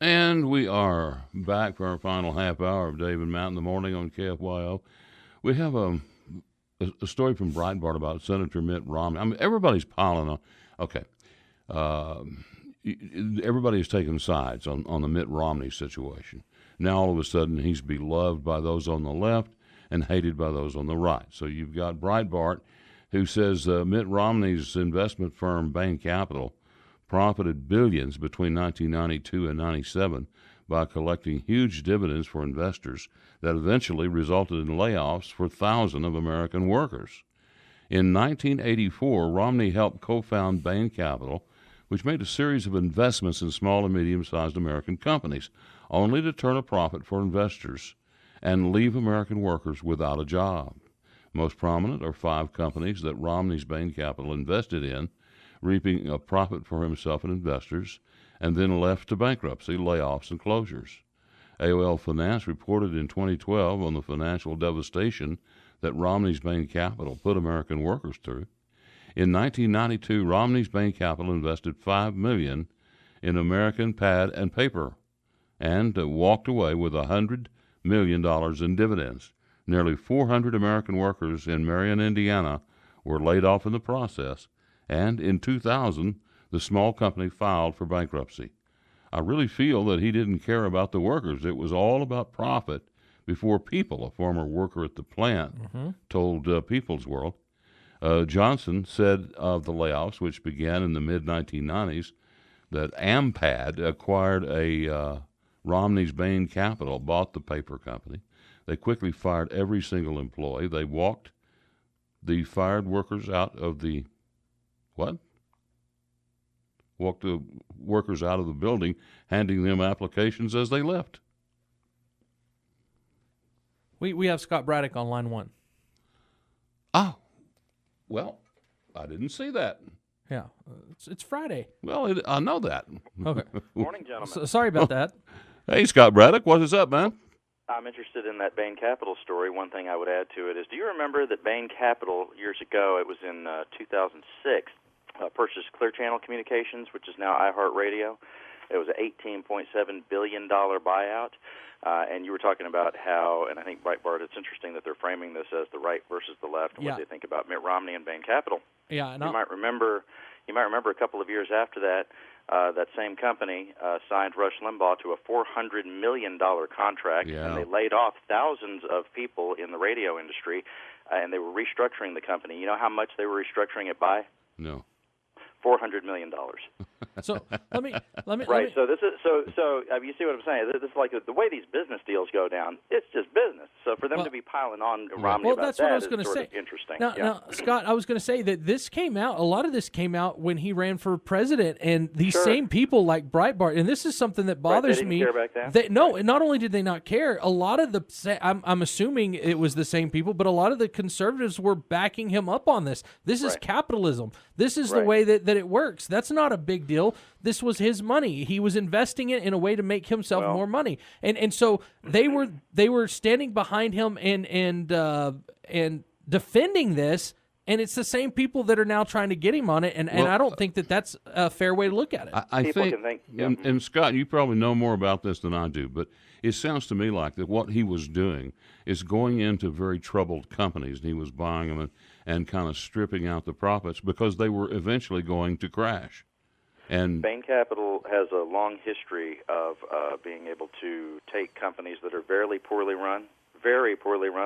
And we are back for our final half hour of Dave and Matt in the morning on KFYO. We have a story from Breitbart about Senator Mitt Romney. I mean, everybody's piling on. Okay. Everybody's taking sides on the Mitt Romney situation. Now, all of a sudden, he's beloved by those on the left and hated by those on the right. So you've got Breitbart, who says Mitt Romney's investment firm, Bain Capital, profited billions between 1992 and 97 by collecting huge dividends for investors that eventually resulted in layoffs for thousands of American workers. In 1984, Romney helped co-found Bain Capital, which made a series of investments in small and medium-sized American companies, only to turn a profit for investors and leave American workers without a job. Most prominent are 5 companies that Romney's Bain Capital invested in, reaping a profit for himself and investors, and then left to bankruptcy, layoffs, and closures. AOL Finance reported in 2012 on the financial devastation that Romney's Bain Capital put American workers through. In 1992, Romney's Bain Capital invested $5 million in American pad and paper and walked away with $100 million in dividends. Nearly 400 American workers in Marion, Indiana, were laid off in the process, and in 2000, the small company filed for bankruptcy. I really feel that he didn't care about the workers. It was all about profit before people, a former worker at the plant told People's World. Johnson said of the layoffs, which began in the mid-1990s, that Ampad acquired Romney's Bain Capital, bought the paper company. They quickly fired every single employee. They walked the fired workers out of the walked the workers out of the building, handing them applications as they left. We have Scott Braddock on line 1. Oh, well, I didn't see that. Yeah, it's Friday. Well, I know that. Okay. Morning, gentlemen. Sorry about that. Hey, Scott Braddock, what is up, man? I'm interested in that Bain Capital story. One thing I would add to it is, do you remember that Bain Capital, years ago, it was in 2006, purchased Clear Channel Communications, which is now iHeartRadio. It was an $18.7 billion buyout. And you were talking about how, and I think Breitbart, it's interesting that they're framing this as the right versus the left and what they think about Mitt Romney and Bain Capital. Yeah, and you might remember a couple of years after that, that same company signed Rush Limbaugh to a $400 million contract, and they laid off thousands of people in the radio industry, and they were restructuring the company. You know how much they were restructuring it by? No. $400 million. So let me. Right. So this is you see what I'm saying? This is like the way these business deals go down. It's just business. So for them to be piling on Romney about that's what I was is going to sort say. of interesting. Now, Scott, I was going to say that this came out. A lot of this came out when he ran for president, and these same people like Breitbart, and this is something that bothers they didn't me. Care back then? Not only did they not care, a lot of the I'm assuming it was the same people, but a lot of the conservatives were backing him up on this. This is capitalism. This is the way that it works. That's not a big deal. This was his money. He was investing it in a way to make himself more money, and so they were standing behind him and defending this. And it's the same people that are now trying to get him on it, and I don't think that that's a fair way to look at it. I think and Scott, you probably know more about this than I do, but it sounds to me like that what he was doing is going into very troubled companies, and he was buying them and kind of stripping out the profits because they were eventually going to crash. And Bain Capital has a long history of being able to take companies that are very poorly run,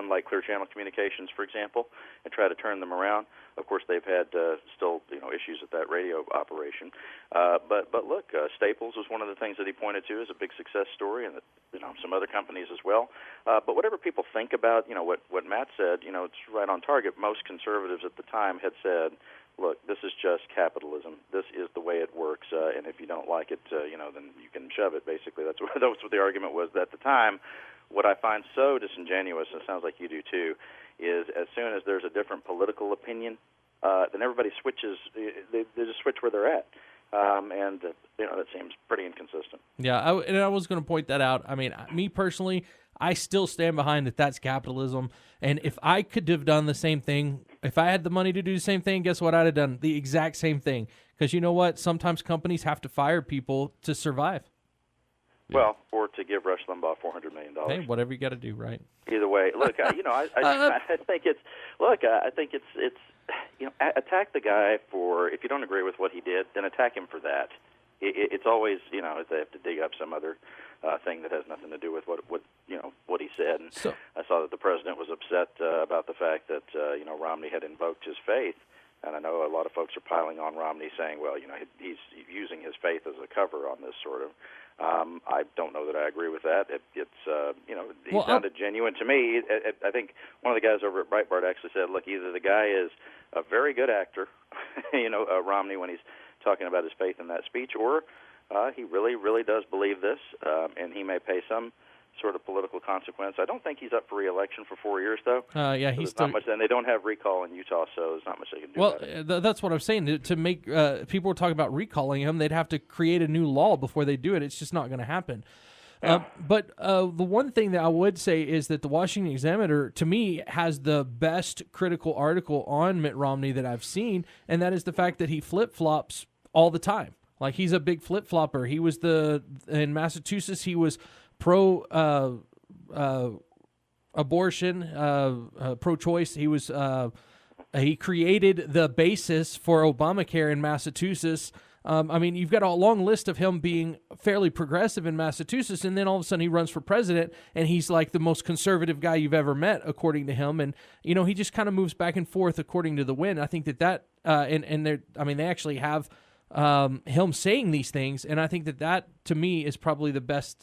like Clear Channel Communications, for example, and try to turn them around. Of course, they've had still issues at that radio operation. But look, Staples was one of the things that he pointed to as a big success story, and some other companies as well. But whatever people think about, what Matt said, it's right on target. Most conservatives at the time had said, look, this is just capitalism. This is the way it works, and if you don't like it, then you can shove it. Basically, that's what the argument was at the time. What I find so disingenuous, and it sounds like you do too, is as soon as there's a different political opinion, then everybody switches. They just switch where they're at, and that seems pretty inconsistent. Yeah, I was going to point that out. I mean, me personally, I still stand behind that. That's capitalism, and if I could have done the same thing, if I had the money to do the same thing, guess what? I'd have done the exact same thing. Because you know what? Sometimes companies have to fire people to survive. Yeah. Well, or to give Rush Limbaugh $400 million. Hey, whatever you got to do, right? Either way, look, I think it's attack the guy for, if you don't agree with what he did, then attack him for that. It's always, they have to dig up some other thing that has nothing to do with what he said. And so, I saw that the president was upset about the fact that Romney had invoked his faith, and I know a lot of folks are piling on Romney, saying, well, he's using his faith as a cover on this sort of. I don't know that I agree with that. He sounded genuine to me. I think one of the guys over at Breitbart actually said, look, either the guy is a very good actor, Romney, when he's talking about his faith in that speech, or he really, really does believe this, and he may pay some sort of political consequence. I don't think he's up for re-election for 4 years, though. Yeah, so he's still. Not much, and they don't have recall in Utah, so there's not much they can do. Well, that's what I'm saying. To make people were talking about recalling him, they'd have to create a new law before they do it. It's just not going to happen. Yeah. But the one thing that I would say is that the Washington Examiner, to me, has the best critical article on Mitt Romney that I've seen, and that is the fact that he flip-flops all the time. Like, he's a big flip-flopper. He was in Massachusetts, he was pro abortion, pro-choice. He created the basis for Obamacare in Massachusetts. You've got a long list of him being fairly progressive in Massachusetts, and then all of a sudden he runs for president, and he's like the most conservative guy you've ever met, according to him. And he just kind of moves back and forth according to the wind. I think that they actually have him saying these things, and I think that to me is probably the best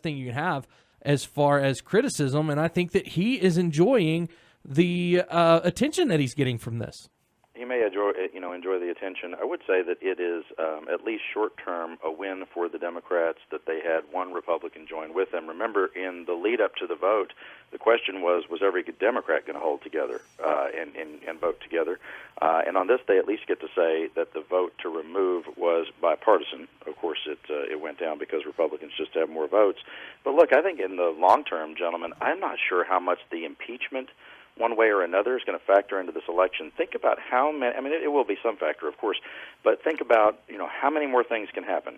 thing you can have as far as criticism, and I think that he is enjoying the attention that he's getting from this. He may enjoy the attention. I would say that it is at least short-term a win for the Democrats that they had one Republican join with them. Remember, in the lead-up to the vote, the question was every Democrat going to hold together and vote together? And on this, they at least get to say that the vote to remove was bipartisan. Of course, it went down because Republicans just have more votes. But look, I think in the long term, gentlemen, I'm not sure how much the impeachment, one way or another, is going to factor into this election. Think about how many. I mean, it will be some factor, of course, but think about how many more things can happen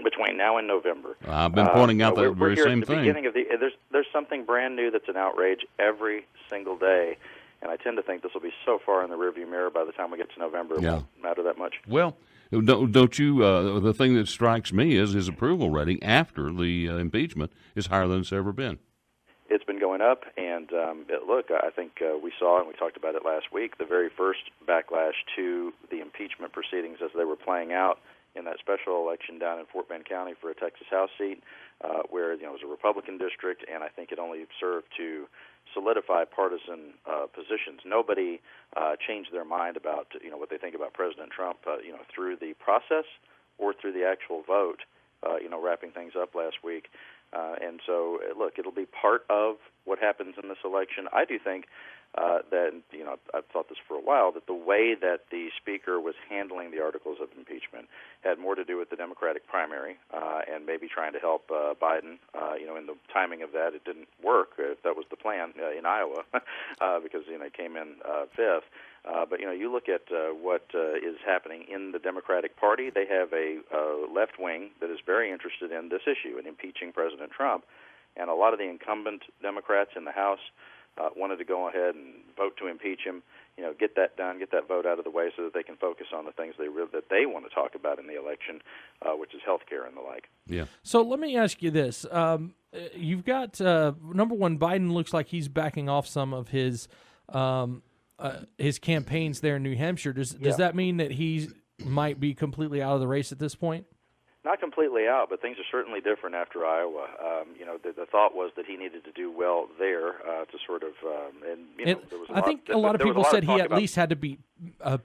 between now and November. I've been pointing out that very same thing. Beginning of there's something brand new that's an outrage every single day, and I tend to think this will be so far in the rearview mirror by the time we get to November. It won't matter that much. Well, don't you? The thing that strikes me is his approval rating after the impeachment is higher than it's ever been. It's been going up, and look, I think we saw, and we talked about it last week, the very first backlash to the impeachment proceedings as they were playing out in that special election down in Fort Bend County for a Texas House seat, where it was a Republican district, and I think it only served to solidify partisan positions. Nobody changed their mind about what they think about President Trump, through the process or through the actual vote. Wrapping things up last week. And so, look, it'll be part of what happens in this election. I do think that, I've thought this for a while, that the way that the Speaker was handling the articles of impeachment had more to do with the Democratic primary and maybe trying to help Biden. In the timing of that, it didn't work, if that was the plan in Iowa, because, he came in fifth. But, you look at what is happening in the Democratic Party. They have a left wing that is very interested in this issue, in impeaching President Trump. And a lot of the incumbent Democrats in the House wanted to go ahead and vote to impeach him, get that done, get that vote out of the way so that they can focus on the things that they want to talk about in the election, which is health care and the like. Yeah. So let me ask you this. You've got, number one, Biden looks like he's backing off some of his campaigns there in New Hampshire. Does that mean that he might be completely out of the race at this point? Not completely out, but things are certainly different after Iowa. The thought was that he needed to do well there to sort of, there was I think a lot of people said he at least had to beat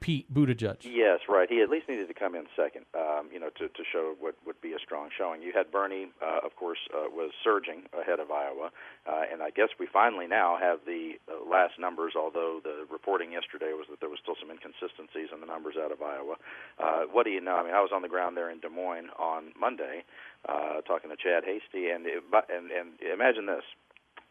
Pete Buttigieg. Yes, right. He at least needed to come in second, to show what would be a strong showing. You had Bernie, of course, was surging ahead of Iowa, and I guess we finally now have the last numbers, although the reporting yesterday was that there was still some inconsistencies in the numbers out of Iowa. What do you know? I mean, I was on the ground there in Des Moines on Monday talking to Chad Hasty, and imagine this.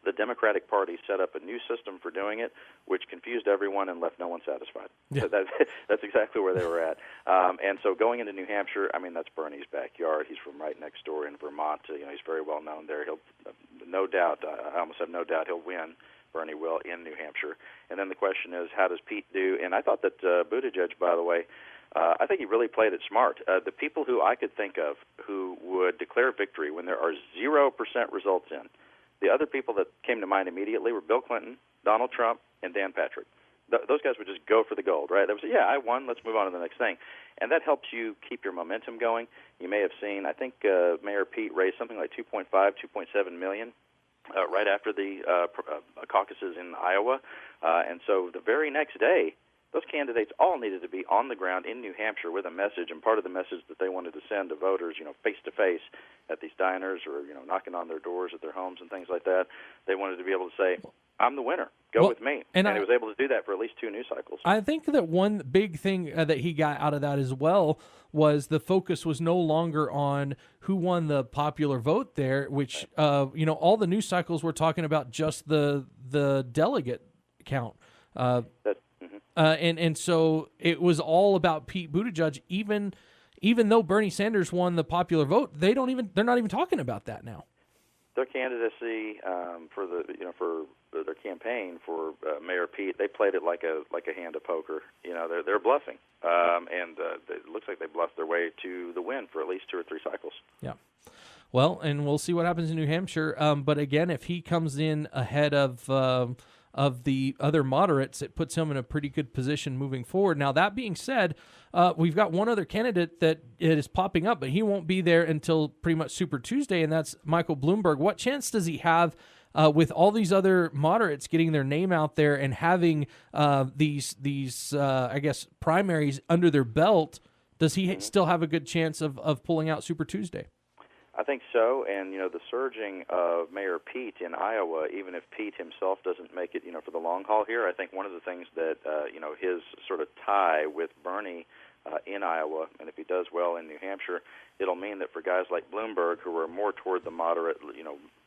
the Democratic Party set up a new system for doing it, which confused everyone and left no one satisfied. Yeah. So that's exactly where they were at. And so going into New Hampshire, I mean, that's Bernie's backyard. He's from right next door in Vermont. He's very well known there. He'll, no doubt, I almost have no doubt he'll win. Bernie will in New Hampshire. And then the question is, how does Pete do? And I thought that Buttigieg, by the way, I think he really played it smart. The people who I could think of who would declare victory when there are 0% results in, the other people that came to mind immediately were Bill Clinton, Donald Trump, and Dan Patrick. Those guys would just go for the gold, right? They would say, yeah, I won, let's move on to the next thing. And that helps you keep your momentum going. You may have seen, I think Mayor Pete raised something like $2.5, $2.7 million right after the caucuses in Iowa. And so the very next day, those candidates all needed to be on the ground in New Hampshire with a message, and part of the message that they wanted to send to voters, face-to-face at these diners or, knocking on their doors at their homes and things like that, they wanted to be able to say, I'm the winner. Go with me. And he was able to do that for at least 2 news cycles. I think that one big thing that he got out of that as well was the focus was no longer on who won the popular vote there, which, all the news cycles were talking about just the delegate count. And so it was all about Pete Buttigieg. Even though Bernie Sanders won the popular vote, they're not even talking about that now. Their candidacy for their campaign for Mayor Pete, they played it like a hand of poker. They're bluffing, and it looks like they bluffed their way to the win for at least 2 or 3 cycles. Yeah. Well, and we'll see what happens in New Hampshire. But again, if he comes in ahead of the other moderates, it puts him in a pretty good position moving forward. Now, that being said, we've got one other candidate that is popping up, but he won't be there until pretty much Super Tuesday, and that's Michael Bloomberg. What chance does he have with all these other moderates getting their name out there and having these I guess, primaries under their belt? Does he still have a good chance of pulling out Super Tuesday? I think so, and the surging of Mayor Pete in Iowa, even if Pete himself doesn't make it, for the long haul here, I think one of the things that his sort of tie with Bernie in Iowa, and if he does well in New Hampshire, it'll mean that for guys like Bloomberg, who are more toward the moderate,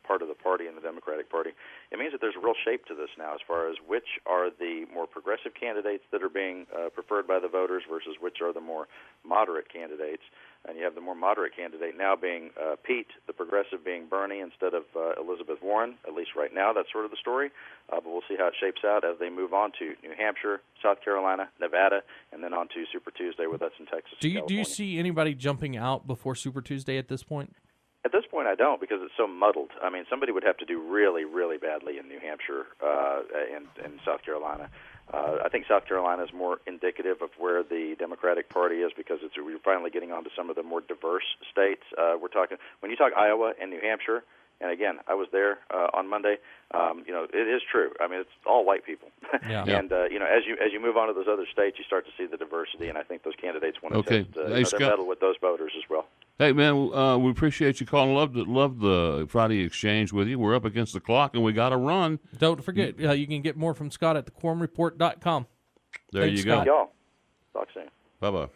part of the party in the Democratic Party, it means that there's a real shape to this now as far as which are the more progressive candidates that are being preferred by the voters versus which are the more moderate candidates. And you have the more moderate candidate now being Pete, the progressive being Bernie instead of Elizabeth Warren. At least right now, that's sort of the story. But we'll see how it shapes out as they move on to New Hampshire, South Carolina, Nevada, and then on to Super Tuesday with us in Texas. Do you see anybody jumping out before Super Tuesday at this point? At this point, I don't, because it's so muddled. I mean, somebody would have to do really, really badly in New Hampshire and South Carolina. I think South Carolina is more indicative of where the Democratic Party is because we're finally getting onto some of the more diverse states. We're talking when you talk Iowa and New Hampshire, and again, I was there on Monday. It is true. I mean, it's all white people. Yeah. And as you move on to those other states, you start to see the diversity, and I think those candidates want to test their mettle with those voters as well. Hey, man, we appreciate you calling. Love the Friday exchange with you. We're up against the clock, and we got to run. Don't forget, you can get more from Scott at thequorumreport.com. Thanks, you go. Y'all. Talk soon. Bye-bye.